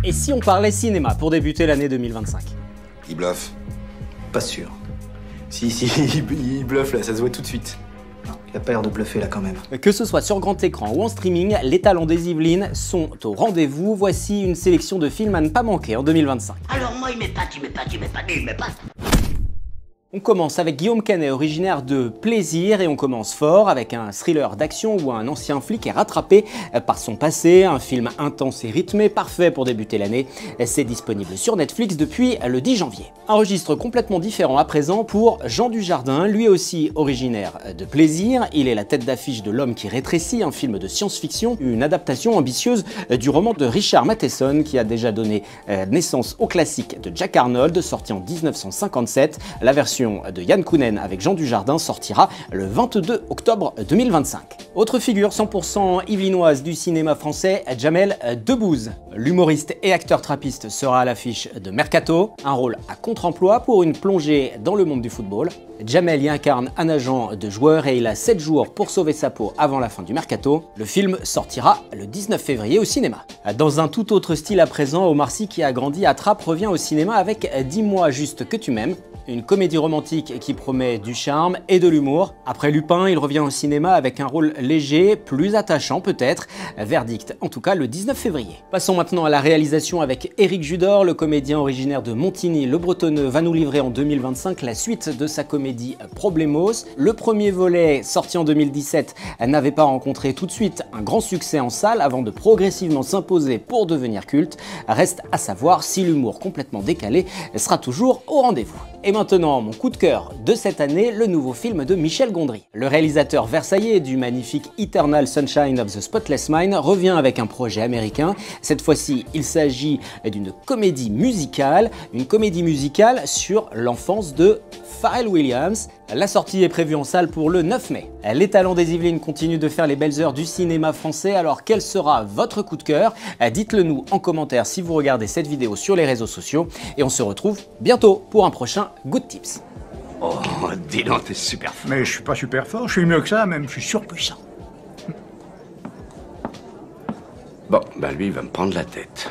Et si on parlait cinéma pour débuter l'année 2025? Il bluffe. Pas sûr. Si, il bluffe là, ça se voit tout de suite. Non, il a pas l'air de bluffer là quand même. Que ce soit sur grand écran ou en streaming, les talents des Yvelines sont au rendez-vous. Voici une sélection de films à ne pas manquer en 2025. Alors moi, il m'épate. On commence avec Guillaume Canet, originaire de Plaisir, et on commence fort avec un thriller d'action où un ancien flic est rattrapé par son passé, un film intense et rythmé, parfait pour débuter l'année. C'est disponible sur Netflix depuis le 10 janvier. Un registre complètement différent à présent pour Jean Dujardin, lui aussi originaire de Plaisir. Il est la tête d'affiche de L'homme qui rétrécit, un film de science-fiction, une adaptation ambitieuse du roman de Richard Matheson qui a déjà donné naissance au classique de Jack Arnold, sorti en 1957. La version de Yann Kounen avec Jean Dujardin sortira le 22 octobre 2025. Autre figure 100% yvelinoise du cinéma français, Jamel Debbouze. L'humoriste et acteur trappiste sera à l'affiche de Mercato, un rôle à contre-emploi pour une plongée dans le monde du football. Jamel y incarne un agent de joueur et il a 7 jours pour sauver sa peau avant la fin du Mercato. Le film sortira le 19 février au cinéma. Dans un tout autre style à présent, Omar Sy, qui a grandi à Trappes, revient au cinéma avec Dis-moi juste que tu m'aimes. Une comédie romantique qui promet du charme et de l'humour. Après Lupin, il revient au cinéma avec un rôle léger, plus attachant peut-être. Verdict en tout cas le 19 février. Passons maintenant à la réalisation avec Éric Judor, le comédien originaire de Montigny, le Bretonneux, va nous livrer en 2025 la suite de sa comédie Problemos. Le premier volet, sorti en 2017, n'avait pas rencontré tout de suite un grand succès en salle avant de progressivement s'imposer pour devenir culte. Reste à savoir si l'humour complètement décalé sera toujours au rendez-vous. Et maintenant, mon coup de cœur de cette année, le nouveau film de Michel Gondry. Le réalisateur versaillais du magnifique Eternal Sunshine of the Spotless Mind revient avec un projet américain. Cette fois-ci, il s'agit d'une comédie musicale, sur l'enfance de Pharrell Williams. La sortie est prévue en salle pour le 9 mai. Les talents des Yvelines continuent de faire les belles heures du cinéma français, alors quel sera votre coup de cœur? Dites-le nous en commentaire si vous regardez cette vidéo sur les réseaux sociaux et on se retrouve bientôt pour un prochain Good Tips. Oh, dis donc, t'es super fort. Mais je suis pas super fort, je suis mieux que ça même, je suis surpuissant. Bon, bah lui, il va me prendre la tête.